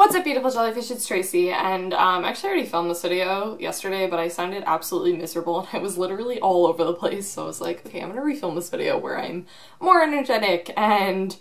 What's up, beautiful jellyfish? It's Tracy, and actually I already filmed this video yesterday, but I sounded absolutely miserable and I was literally all over the place, so I was like, okay, I'm gonna refilm this video where I'm more energetic, and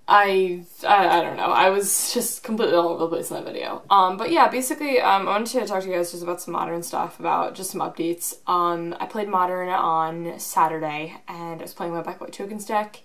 I don't know, I was just completely all over the place in that video. But yeah, basically, I wanted to talk to you guys just about some Modern stuff, about just some updates. I played Modern on Saturday, and I was playing my Black White Tokens deck,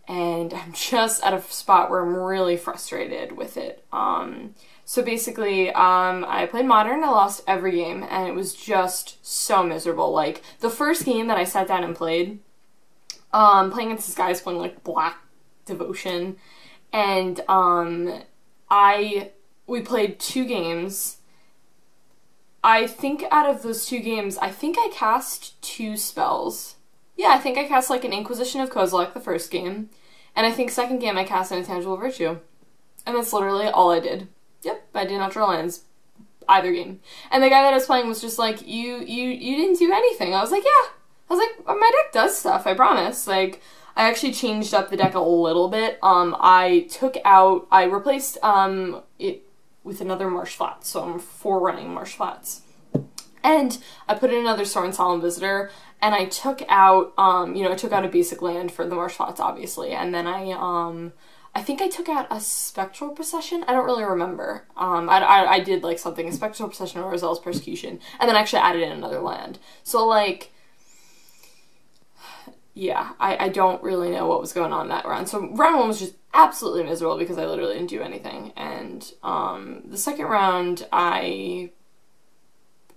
and I'm just at a spot where I'm really frustrated with it. So basically, I played Modern, I lost every game, and it was just so miserable. Like, the first game that I sat down and played, playing against this guy who's playing, like, Black Devotion, and, we played 2 games. I think out of those 2 games, I think I cast 2 spells. Yeah, I think I cast, like, an Inquisition of Kozilek the first game, and I think second game I cast an Intangible Virtue. And that's literally all I did. Yep, I did not draw lands either game. And the guy that I was playing was just like, you didn't do anything. I was like, yeah. I was like, my deck does stuff, I promise. Like, I actually changed up the deck a little bit. I replaced it with another Marsh Flats, so I'm forerunning Marsh Flats. And I put in another Sorin Solemn Visitor, and I took out, I took out a basic land for the Marsh Flats, obviously, and then I think I took out a Spectral Procession? I don't really remember. I did, like, something, a Spectral Procession or Rozel's Persecution, and then actually added in another land. So, like, yeah, I don't really know what was going on that round. So round 1 was just absolutely miserable because I literally didn't do anything, and the second round,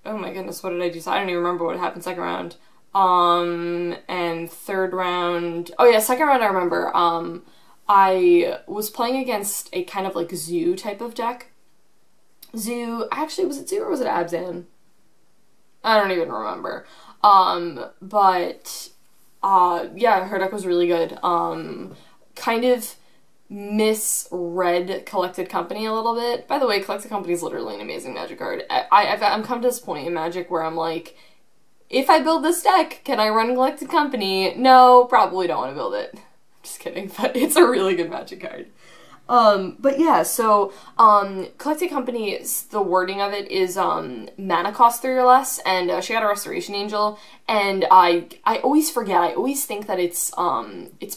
oh my goodness, what did I do? So I don't even remember what happened second round. And third round, oh yeah, second round I remember, I was playing against a kind of like Zoo type of deck. Zoo, actually, was it Zoo or was it Abzan? I don't even remember. Yeah, her deck was really good. Kind of misread Collected Company a little bit. By the way, Collected Company is literally an amazing Magic card. I'm come to this point in Magic where I'm like, if I build this deck, can I run Collected Company? No, probably don't want to build it. Just kidding, but it's a really good Magic card. But yeah, so, Collected Company, the wording of it is, mana cost 3 or less, and, she got a Restoration Angel, and I always forget, I always think that it's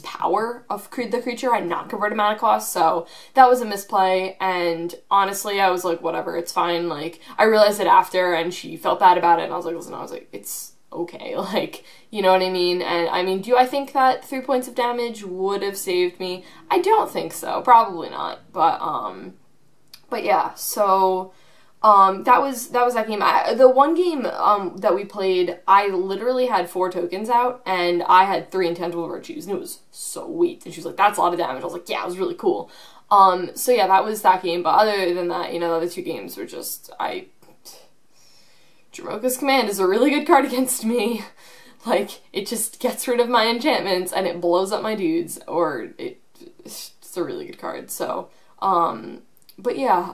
power of the creature and not converted mana cost, so that was a misplay, and honestly, I was like, whatever, it's fine, like, I realized it after, and she felt bad about it, and I was like, listen, it's okay, like, you know what I mean? And I mean, do I think that 3 points of damage would have saved me? I don't think so, probably not, but yeah, so, that was that game. The one game, that we played, I literally had 4 tokens out, and I had 3 Intangible Virtues, and it was sweet, and she was like, that's a lot of damage. I was like, yeah, it was really cool. So yeah, that was that game, but other than that, you know, the other 2 games were just, Jamoka's Command is a really good card against me. Like, it just gets rid of my enchantments and it blows up my dudes, or it's a really good card, so, but yeah,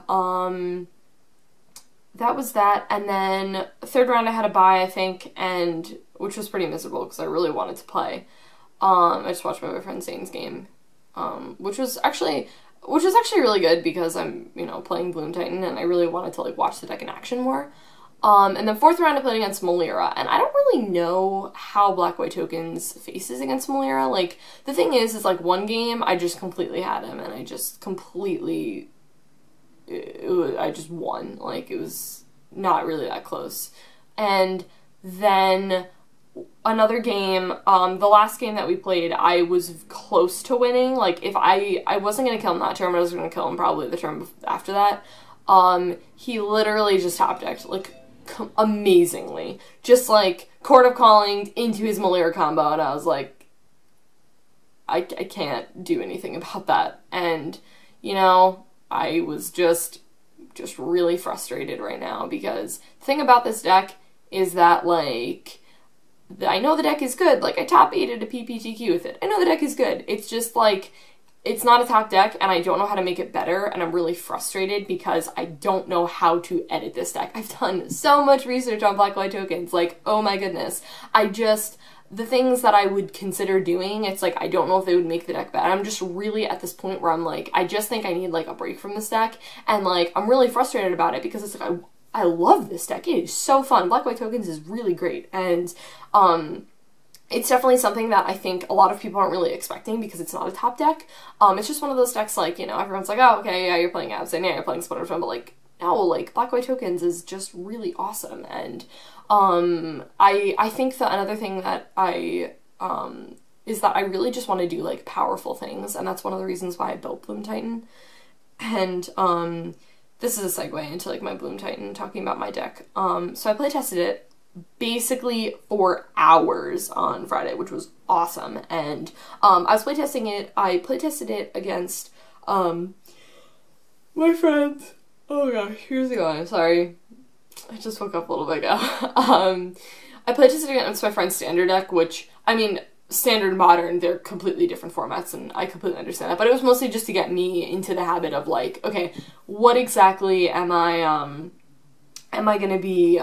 that was that, and then third round I had a bye, I think, and, which was pretty miserable because I really wanted to play. I just watched my boyfriend Zane's game, which was actually really good because I'm, you know, playing Bloom Titan and I really wanted to, like, watch the deck in action more. And then fourth round I played against Melira, and I don't really know how Black White Tokens faces against Melira. Like, the thing is like, one game I just completely had him, and I just completely, I just won. Like, it was not really that close. And then another game, the last game that we played, I was close to winning. Like, if I wasn't gonna kill him that turn, I was gonna kill him probably the turn after that. He literally just top decked, like, amazingly. Just, like, Court of Calling into his Melira combo, and I was like, I can't do anything about that. And, you know, I was just really frustrated right now, because the thing about this deck is that, like, I know the deck is good. Like, I top 8'd a PPTQ with it. I know the deck is good. It's just, like, it's not a top deck, and I don't know how to make it better, and I'm really frustrated because I don't know how to edit this deck. I've done so much research on Black White Tokens, like, oh my goodness. the things that I would consider doing, it's like, I don't know if they would make the deck bad. I'm just really at this point where I'm like, I just think I need like a break from this deck, and like, I'm really frustrated about it because it's like, I love this deck. It is so fun. Black-White Tokens is really great, and it's definitely something that I think a lot of people aren't really expecting because it's not a top deck. It's just one of those decks, like, you know, everyone's like, oh, okay, yeah, you're playing Abs, and yeah, you're playing Splinter Twin, but like, no, like, Black-White Tokens is just really awesome, and I think that another thing that is that I really just want to do, like, powerful things, and that's one of the reasons why I built Bloom Titan, and, this is a segue into, like, my Bloom Titan, talking about my deck. So I playtested it basically for hours on Friday, which was awesome, and, I was playtesting it, I playtested it against, my friends. Oh gosh, here's the going, sorry. I just woke up a little bit ago. I playtested against my friend's standard deck, which, I mean, standard and modern, they're completely different formats, and I completely understand that, but it was mostly just to get me into the habit of, like, okay, what exactly am I gonna be,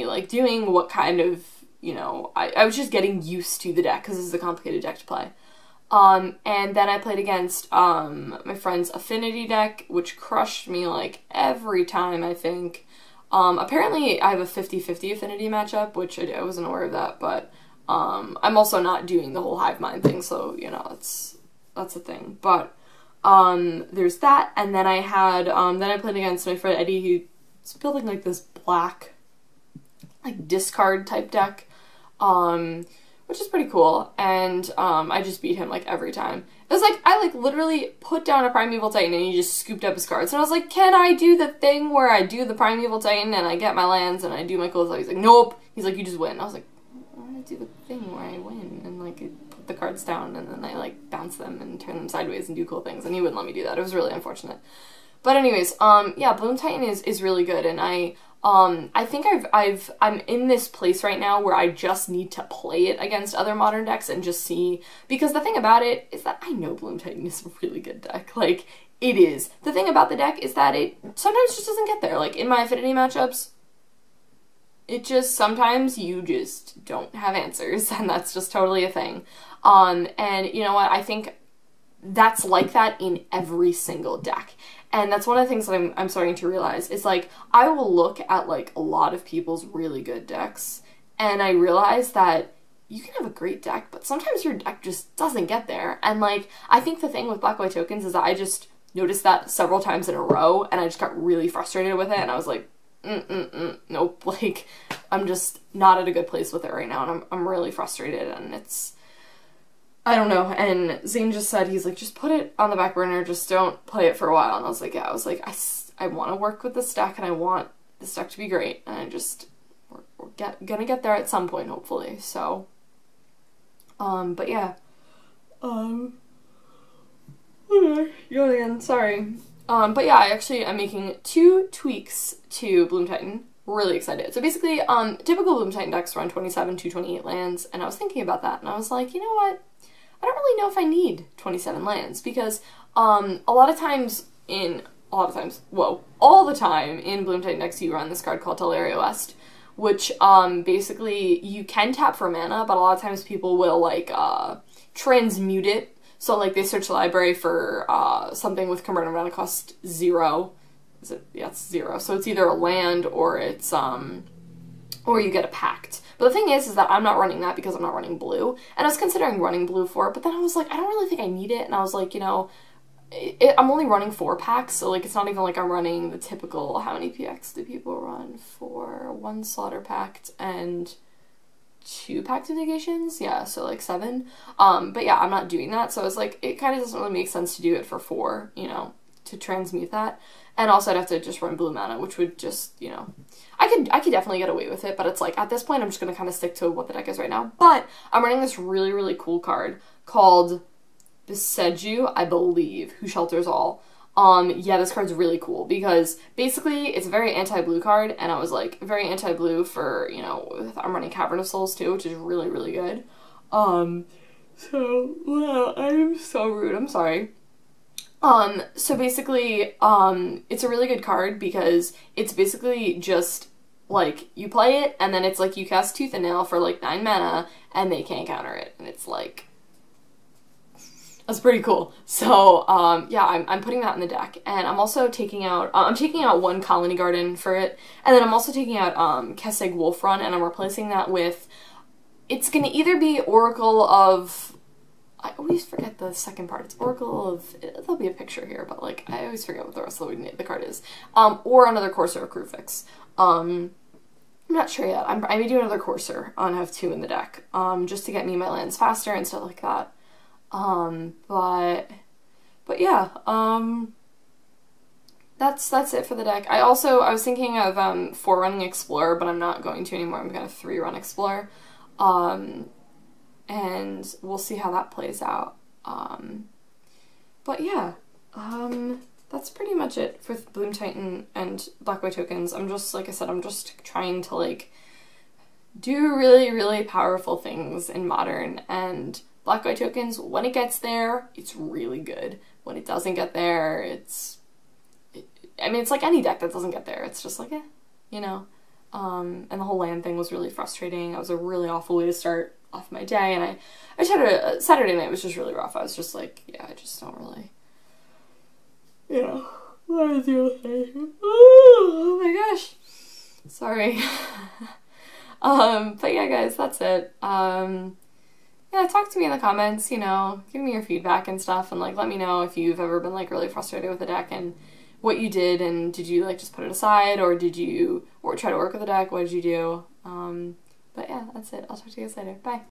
like, doing, what kind of, you know, I was just getting used to the deck, because this is a complicated deck to play. And then I played against, my friend's Affinity deck, which crushed me, like, every time, I think. Apparently I have a 50-50 Affinity matchup, which I wasn't aware of that, but, I'm also not doing the whole Hive Mind thing, so, you know, that's a thing. But, there's that, and then I had, then I played against my friend Eddie, who's building, like, this black, like, discard type deck, which is pretty cool, and, I just beat him, like, every time. It was like, I, like, literally put down a Primeval Titan and he just scooped up his cards, and I was like, can I do the thing where I do the Primeval Titan and I get my lands and I do my cool stuff? He's like, nope. He's like, you just win. I was like, I want to do the thing where I win, and, like, I put the cards down and then I, like, bounce them and turn them sideways and do cool things, and he wouldn't let me do that. It was really unfortunate. But anyways, yeah, Bloom Titan is really good, and I think I'm in this place right now where I just need to play it against other modern decks and just see, because the thing about it is that I know Bloom Titan is a really good deck. Like, it is. The thing about the deck is that it sometimes just doesn't get there. Like, in my Affinity matchups, it just, sometimes you just don't have answers, and that's just totally a thing. And you know what, I think that's like that in every single deck. And that's one of the things that I'm starting to realize is, like, I will look at, like, a lot of people's really good decks, and I realize that you can have a great deck, but sometimes your deck just doesn't get there. And, like, I think the thing with Black-White Tokens is that I just noticed that several times in a row, and I just got really frustrated with it, and I was like, nope, like, I'm just not at a good place with it right now, and I'm really frustrated, and it's, I don't know. And Zane just said, he's like, just put it on the back burner, just don't play it for a while. And I was like, yeah, I was like, I want to work with this deck, and I want this deck to be great, and I just, we're gonna get there at some point, hopefully. So, but yeah, yawn again, sorry. But yeah, I'm making 2 tweaks to Bloom Titan. Really excited. So basically, typical Bloom Titan decks run 27 to 28 lands, and I was thinking about that, and I was like, you know what? I don't really know if I need 27 lands, because all the time in Bloom Titan decks you run this card called Teleria West, which basically you can tap for mana, but a lot of times people will, like, transmute it. So, like, they search the library for something with converted mana cost 0. Is it? Yeah, it's 0. So it's either a land or it's or you get a pact. But the thing is that I'm not running that because I'm not running blue. And I was considering running blue for it, but then I was like, I don't really think I need it. And I was like, you know, I'm only running 4 packs, so, like, it's not even like I'm running the typical, how many PX do people run for? 1 Slaughter Pact and 2 Pact of Negations? Yeah, so, like, 7. But yeah, I'm not doing that, so I was like, it kind of doesn't really make sense to do it for 4, you know, to transmute that. And also I'd have to just run blue mana, which would just, you know, I could definitely get away with it, but it's like, at this point, I'm just going to kind of stick to what the deck is right now. But I'm running this really, really cool card called Beseju, I believe, Who Shelters All. Yeah, this card's really cool because basically it's a very anti-blue card, and I was like, very anti-blue for, you know, I'm running Cavern of Souls too, which is really, really good. So, wow, I'm so rude, I'm sorry. So basically, it's a really good card because it's basically just Like, you play it, and then it's like you cast Tooth and Nail for like 9 mana, and they can't counter it. And it's like, that's pretty cool. So, yeah, I'm putting that in the deck. And I'm also taking out, I'm taking out 1 Colony Garden for it. And then I'm also taking out Kessig Wolfrun, and I'm replacing that with, it's gonna either be Oracle of, I always forget the second part. It's Oracle of, there'll be a picture here, but like, I always forget what the rest of the card is. Or another Courser of Krufix. I'm not sure yet. I may do another Courser and have 2 in the deck, just to get me my lands faster and stuff like that. But yeah, that's it for the deck. I was thinking of 4-running Explorer, but I'm not going to anymore. I'm gonna 3-run Explorer. And we'll see how that plays out. But yeah, that's pretty much it for Bloom Titan and Black White tokens. I'm just, like I said, I'm just trying to like do really, really powerful things in Modern, and Black White tokens, when it gets there, it's really good. When it doesn't get there, I mean, it's like any deck that doesn't get there. It's just like, eh, you know. And the whole land thing was really frustrating. It was a really awful way to start off my day, and I just had a Saturday night was just really rough. I was just like, yeah, I just don't really, you know, want to deal with it. Oh my gosh. Sorry. But yeah, guys, that's it. Yeah, talk to me in the comments, you know, give me your feedback and stuff, and like, let me know if you've ever been like really frustrated with the deck and what you did, and did you like just put it aside, or did you try to work with the deck? What did you do? But yeah, that's it. I'll talk to you guys later. Bye.